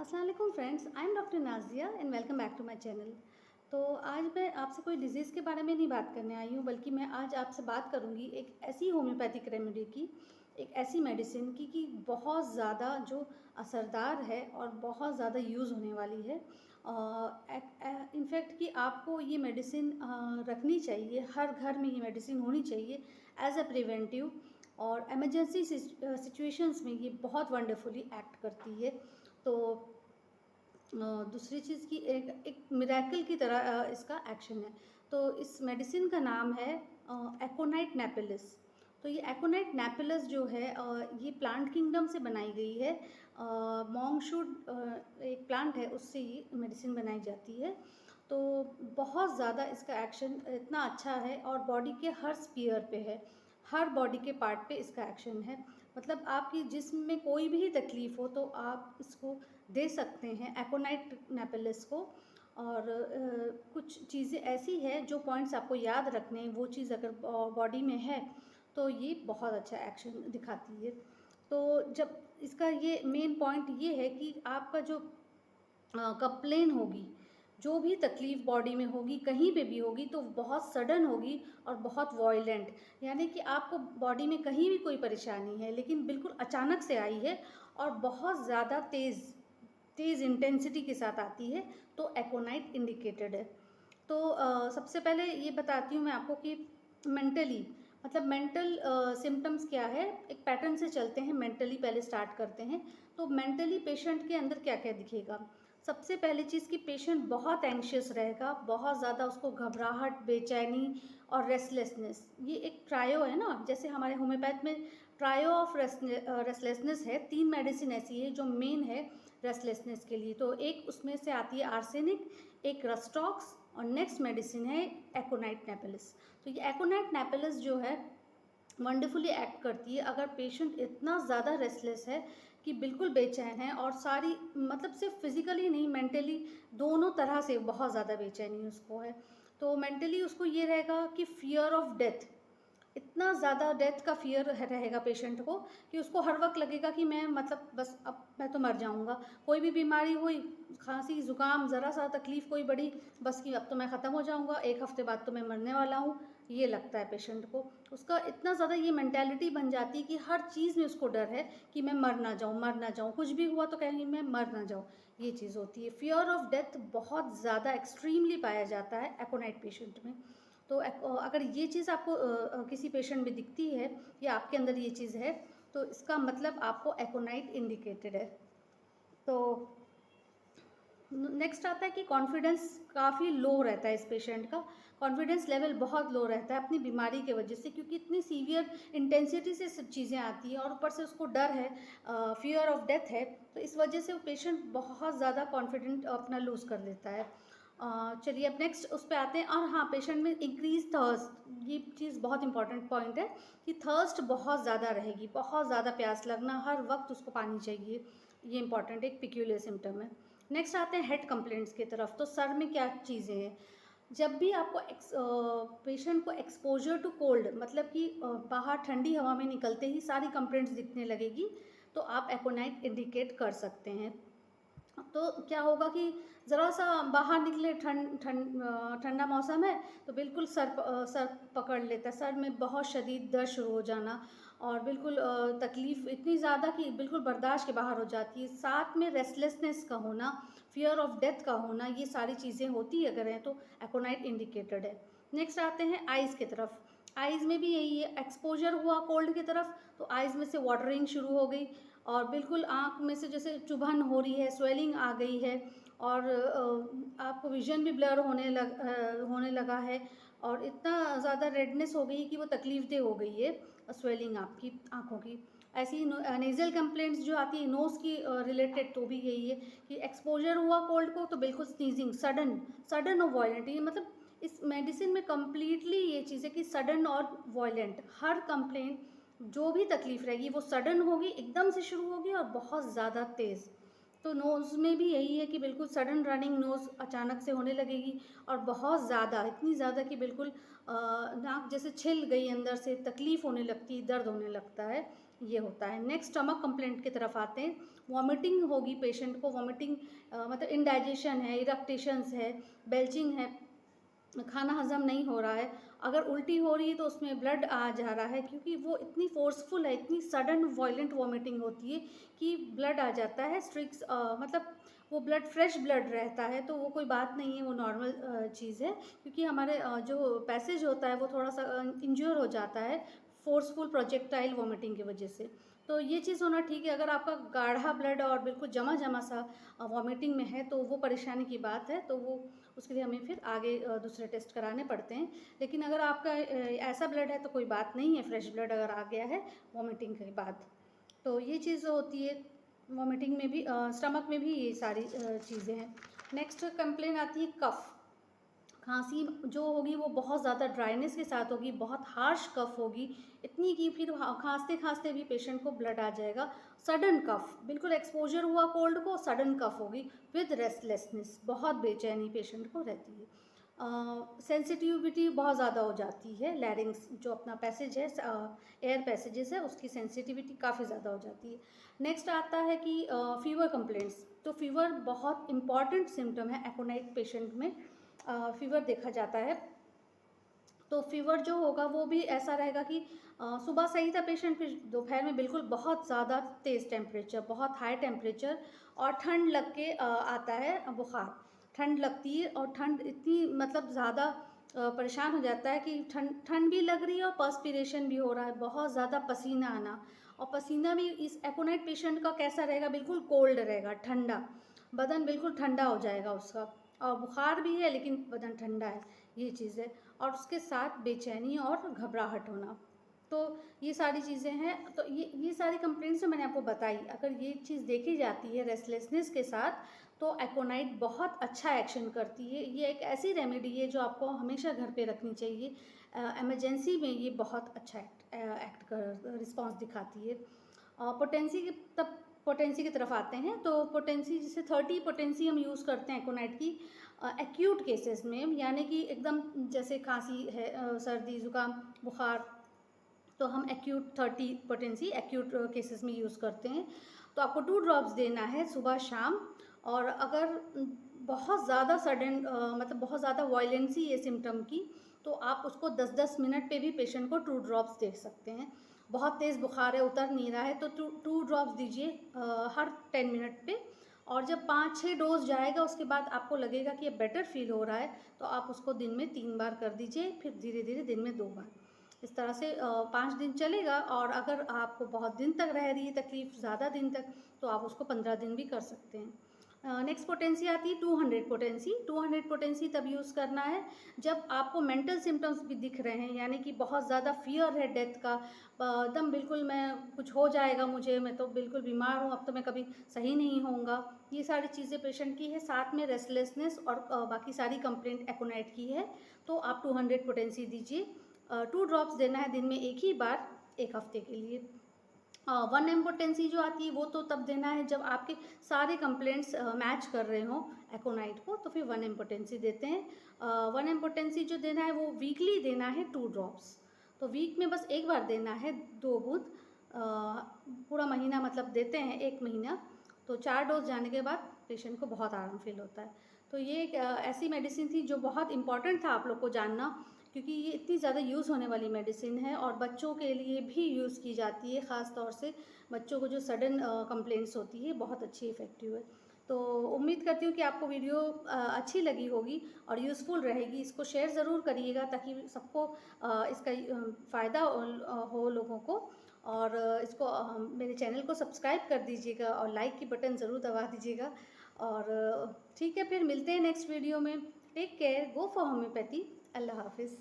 अस्सलाम वालेकुम friends, I am doctor Nazia and welcome back to my channel. तो आज मैं आपसे कोई डिज़ीज़ के बारे में नहीं बात करने आई हूँ, बल्कि मैं आज आपसे बात करूँगी एक ऐसी होम्योपैथिक रेमेडी की, एक ऐसी मेडिसिन की कि बहुत ज़्यादा जो असरदार है और बहुत ज़्यादा यूज़ होने वाली है। इनफैक्ट कि आपको ये मेडिसिन रखनी चाहिए, हर घर में ये मेडिसिन होनी चाहिए एज़ अ प्रिवेंटिव। और इमरजेंसी सिचुएशंस में ये बहुत वंडरफुली एक्ट करती है। तो दूसरी चीज़ की एक एक मिरेकल की तरह इसका एक्शन है। तो इस मेडिसिन का नाम है एकोनाइट नेपिलस। तो ये एकोनाइट नेपिलस जो है ये प्लांट किंगडम से बनाई गई है। मॉन्ग शूट एक प्लांट है, उससे ये मेडिसिन बनाई जाती है। तो बहुत ज़्यादा इसका एक्शन इतना अच्छा है और बॉडी के हर स्पीयर पे है, हर बॉडी के पार्ट पे इसका एक्शन है। मतलब आपकी जिस्म में कोई भी तकलीफ़ हो तो आप इसको दे सकते हैं एकोनाइट नेपिलस को। और कुछ चीज़ें ऐसी है जो पॉइंट्स आपको याद रखने हैं, वो चीज़ अगर बॉडी में है तो ये बहुत अच्छा एक्शन दिखाती है। तो जब इसका ये मेन पॉइंट ये है कि आपका जो कंप्लेन होगी, जो भी तकलीफ़ बॉडी में होगी, कहीं पे भी होगी, तो बहुत सडन होगी और बहुत वॉयलेंट। यानी कि आपको बॉडी में कहीं भी कोई परेशानी है, लेकिन बिल्कुल अचानक से आई है और बहुत ज़्यादा तेज़ इंटेंसिटी के साथ आती है, तो एकोनाइट इंडिकेटेड है। तो सबसे पहले ये बताती हूँ मैं आपको कि मेंटली, मतलब मेंटल सिम्पटम्स क्या है, एक पैटर्न से चलते हैं, मेंटली पहले स्टार्ट करते हैं। तो मेंटली पेशेंट के अंदर क्या-क्या दिखेगा? सबसे पहली चीज़ कि पेशेंट बहुत एंग्शियस रहेगा, बहुत ज़्यादा उसको घबराहट, बेचैनी और रेस्टलेसनेस, ये एक ट्रायो है ना, जैसे हमारे होम्योपैथ में ट्रायो ऑफ रेस्टलेसनेस है। 3 मेडिसिन ऐसी है जो मेन है रेस्टलेसनेस के लिए। तो एक उसमें से आती है आर्सेनिक, एक रस्टॉक्स और नेक्स्ट मेडिसिन है एकोनाइट नेपिलस। तो ये एकोनाइट नेपिलस जो है वंडरफुली एक्ट करती है अगर पेशेंट इतना ज़्यादा रेस्टलेस है कि बिल्कुल बेचैन है और सारी, मतलब सिर्फ फिजिकली नहीं, मेंटली दोनों तरह से बहुत ज़्यादा बेचैनी उसको है। तो मेंटली उसको ये रहेगा कि फियर ऑफ डेथ, इतना ज़्यादा डेथ का फियर रहेगा पेशेंट को कि उसको हर वक्त लगेगा कि मैं, मतलब बस अब मैं तो मर जाऊंगा। कोई भी बीमारी हुई, खांसी जुकाम, ज़रा सा तकलीफ़ कोई बड़ी, बस कि अब तो मैं ख़त्म हो जाऊंगा, एक हफ्ते बाद तो मैं मरने वाला हूँ, ये लगता है पेशेंट को। उसका इतना ज़्यादा ये मेंटालिटी बन जाती है कि हर चीज़ में उसको डर है कि मैं मर ना जाऊँ, मर ना जाऊँ, कुछ भी हुआ तो कहीं मैं मर ना जाऊँ, ये चीज़ होती है। फियर ऑफ डेथ बहुत ज़्यादा एक्सट्रीमली पाया जाता है एकोनाइट पेशेंट में। तो अगर ये चीज़ आपको किसी पेशेंट में दिखती है या आपके अंदर ये चीज़ है, तो इसका मतलब आपको एकोनाइट इंडिकेटेड है। तो नेक्स्ट आता है कि कॉन्फिडेंस काफ़ी लो रहता है इस पेशेंट का, कॉन्फिडेंस लेवल बहुत लो रहता है अपनी बीमारी के वजह से, क्योंकि इतनी सीवियर इंटेंसिटी से सब चीज़ें आती हैं और ऊपर से उसको डर है, फियर ऑफ डेथ है। तो इस वजह से वो पेशेंट बहुत ज़्यादा कॉन्फिडेंट अपना लूज़ कर लेता है। चलिए अब नेक्स्ट उस पे आते हैं। और हाँ, पेशेंट में इंक्रीज थर्स्ट, ये चीज़ बहुत इंपॉर्टेंट पॉइंट है कि थर्स्ट बहुत ज़्यादा रहेगी, बहुत ज़्यादा प्यास लगना, हर वक्त उसको पानी चाहिए, ये इंपॉर्टेंट एक पिक्यूलियर सिम्टम है। नेक्स्ट आते हैं हेड कंप्लेंट्स की तरफ। तो सर में क्या चीज़ें हैं, जब भी आपको पेशेंट को एक्सपोजर टू कोल्ड, मतलब कि बाहर ठंडी हवा में निकलते ही सारी कंप्लेंट्स दिखने लगेगी, तो आप एकोनाइट इंडिकेट कर सकते हैं। तो क्या होगा कि ज़रा सा बाहर निकले, ठंडा मौसम है, तो बिल्कुल सर पकड़ लेता है, सर में बहुत शदीद दर्द शुरू हो जाना और बिल्कुल तकलीफ़ इतनी ज़्यादा कि बिल्कुल बर्दाश्त के बाहर हो जाती है। साथ में रेस्टलेसनेस का होना, फियर ऑफ डेथ का होना, ये सारी चीज़ें होती अगर हैं तो एकोनाइट इंडिकेटेड है। नेक्स्ट आते हैं आइज़ की तरफ। आइज़ में भी यही है, एक्सपोजर हुआ कोल्ड की तरफ तो आइज़ में से वाटरिंग शुरू हो गई और बिल्कुल आँख में से जैसे चुभन हो रही है, स्वेलिंग आ गई है और आपको विज़न भी ब्लर होने लगा है और इतना ज़्यादा रेडनेस हो गई कि वो तकलीफ़देह हो गई है स्वेलिंग आपकी आँखों की। ऐसी ही नेज़ल कंप्लेंट्स जो आती है नोज़ की रिलेटेड, तो भी यही है कि एक्सपोजर हुआ कोल्ड को तो बिल्कुल स्नीज़िंग, सडन और वॉयलेंट, ये मतलब इस मेडिसिन में कम्प्लीटली ये चीज़ है कि सडन और वॉयलेंट, हर कंप्लेंट जो भी तकलीफ़ रहेगी वो सडन होगी, एकदम से शुरू होगी और बहुत ज़्यादा तेज़। तो नोज़ में भी यही है कि बिल्कुल सडन रनिंग नोज़ अचानक से होने लगेगी और बहुत ज़्यादा, इतनी ज़्यादा कि बिल्कुल नाक जैसे छिल गई, अंदर से तकलीफ़ होने लगती है, दर्द होने लगता है। ये होता है। नेक्स्ट स्टमक कंप्लेंट की तरफ आते हैं। वॉमिटिंग होगी पेशेंट को, वॉमिटिंग मतलब इंडाइजेशन है, इरेक्टेशंस है, बेल्चिंग है, खाना हज़म नहीं हो रहा है। अगर उल्टी हो रही है तो उसमें ब्लड आ जा रहा है, क्योंकि वो इतनी फोर्सफुल है, इतनी सडन वायलेंट वॉमिटिंग होती है कि ब्लड आ जाता है। स्ट्रिक्स मतलब वो ब्लड फ्रेश ब्लड रहता है, तो वो कोई बात नहीं है, वो नॉर्मल चीज़ है। क्योंकि हमारे जो पैसेज होता है वो थोड़ा सा इंज्योर हो जाता है फोर्सफुल प्रोजेक्टाइल वॉमिटिंग की वजह से। तो ये चीज़ होना ठीक है। अगर आपका गाढ़ा ब्लड और बिल्कुल जमा जमा सा वॉमिटिंग में है तो वो परेशानी की बात है, तो वो उसके लिए हमें फिर आगे दूसरे टेस्ट कराने पड़ते हैं। लेकिन अगर आपका ऐसा ब्लड है तो कोई बात नहीं है, फ्रेश ब्लड अगर आ गया है वॉमिटिंग के बाद। तो ये चीज़ होती है वॉमिटिंग में भी, स्टमक में भी ये सारी चीज़ें हैं। नेक्स्ट कंप्लेन आती है कफ़। खांसी जो होगी वो बहुत ज़्यादा ड्राइनेस के साथ होगी, बहुत हार्श कफ होगी, इतनी कि फिर खांसते खांसते भी पेशेंट को ब्लड आ जाएगा। सडन कफ, बिल्कुल एक्सपोजर हुआ कोल्ड को, सडन कफ होगी विद रेस्टलेसनेस, बहुत बेचैनी पेशेंट को रहती है। सेंसिटिविटी बहुत ज़्यादा हो जाती है, लैरिंग्स जो अपना पैसेज है, एयर पैसेजेस है, उसकी सेंसिटिविटी काफ़ी ज़्यादा हो जाती है। नेक्स्ट आता है कि फीवर कंप्लेंट्स। तो फीवर बहुत इंपॉर्टेंट सिम्टम है एकोनाइट पेशेंट में, फीवर देखा जाता है। तो फीवर जो होगा वो भी ऐसा रहेगा कि सुबह सही था पेशेंट, फिर दोपहर में बिल्कुल बहुत ज़्यादा तेज़ टेम्परेचर, बहुत हाई टेम्परेचर, और ठंड लग के आता है बुखार। ठंड लगती है और ठंड इतनी मतलब ज़्यादा परेशान हो जाता है कि ठंड भी लग रही है और पर्स्पिरेशन भी हो रहा है, बहुत ज़्यादा पसीना आना। और पसीना भी इस एकोनाइट पेशेंट का कैसा रहेगा, बिल्कुल कोल्ड रहेगा, ठंडा, बदन बिल्कुल ठंडा हो जाएगा उसका, और बुखार भी है लेकिन बदन ठंडा है, ये चीज़ है। और उसके साथ बेचैनी और घबराहट होना। तो ये सारी चीज़ें हैं। तो ये सारी कंप्लेंट्स जो मैंने आपको बताई, अगर ये चीज़ देखी जाती है रेस्टलेसनेस के साथ, तो एकोनाइट बहुत अच्छा एक्शन करती है। ये एक ऐसी रेमेडी है जो आपको हमेशा घर पे रखनी चाहिए। इमरजेंसी में ये बहुत अच्छा एक्ट कर रिस्पॉन्स दिखाती है। पोटेंसी की तब पोटेंसी की तरफ आते हैं। तो पोटेंसी जैसे 30 पोटेंसी हम यूज़ करते हैं एकोनाइट की एक्यूट केसेस में, यानी कि एकदम जैसे खांसी है, सर्दी ज़ुकाम बुखार, तो हम एक्यूट 30 पोटेंसी एक्यूट केसेस में यूज़ करते हैं। तो आपको 2 ड्रॉप्स देना है सुबह शाम। और अगर बहुत ज़्यादा सडन मतलब बहुत ज़्यादा वायलेंसी है सिम्टम की, तो आप उसको 10-10 मिनट पे भी पेशेंट को 2 ड्रॉप्स दे सकते हैं। बहुत तेज़ बुखार है, उतर नहीं रहा है, तो 2 ड्रॉप्स दीजिए हर 10 मिनट पे। और जब 5-6 डोज जाएगा उसके बाद आपको लगेगा कि ये बेटर फील हो रहा है, तो आप उसको दिन में 3 बार कर दीजिए, फिर धीरे धीरे दिन में 2 बार। इस तरह से 5 दिन चलेगा। और अगर आपको बहुत दिन तक रह रही है तकलीफ़, ज़्यादा दिन तक, तो आप उसको 15 दिन भी कर सकते हैं। नेक्स्ट पोटेंसी आती है 200 पोटेंसी। 200 पोटेंसी तब यूज़ करना है जब आपको मेंटल सिम्टम्स भी दिख रहे हैं, यानी कि बहुत ज़्यादा फियर है डेथ का, एकदम बिल्कुल मैं कुछ हो जाएगा मुझे, मैं तो बिल्कुल बीमार हूँ, अब तो मैं कभी सही नहीं होऊंगा, ये सारी चीज़ें पेशेंट की है। साथ में रेस्टलेसनेस और बाकी सारी कंप्लेंट एकोनाइट की है, तो आप 200 पोटेंसी दीजिए। 2 ड्रॉप्स देना है दिन में एक ही बार, 1 हफ्ते के लिए। 1 एम पोटेंसी जो आती है वो तो तब देना है जब आपके सारे कंप्लेंट्स मैच कर रहे हों एकोनाइट को, तो फिर 1 एम पोटेंसी देते हैं। 1 एम पोटेंसी जो देना है वो वीकली देना है 2 ड्रॉप्स। तो वीक में बस एक बार देना है 2 बूंद, पूरा महीना मतलब देते हैं 1 महीना। तो 4 डोज जाने के बाद पेशेंट को बहुत आराम फील होता है। तो ये एक ऐसी मेडिसिन थी जो बहुत इंपॉर्टेंट था आप लोग को जानना, क्योंकि ये इतनी ज़्यादा यूज़ होने वाली मेडिसिन है और बच्चों के लिए भी यूज़ की जाती है। ख़ास तौर से बच्चों को जो सडन कंप्लेंट्स होती है, बहुत अच्छी इफ़ेक्टिव है। तो उम्मीद करती हूँ कि आपको वीडियो अच्छी लगी होगी और यूज़फुल रहेगी। इसको शेयर ज़रूर करिएगा ताकि सबको इसका फ़ायदा हो लोगों को। और इसको मेरे चैनल को सब्सक्राइब कर दीजिएगा और लाइक की बटन ज़रूर दबा दीजिएगा। और ठीक है, फिर मिलते हैं नेक्स्ट वीडियो में। Take care, go for homoeopathy. अल्लाह हाफिज़।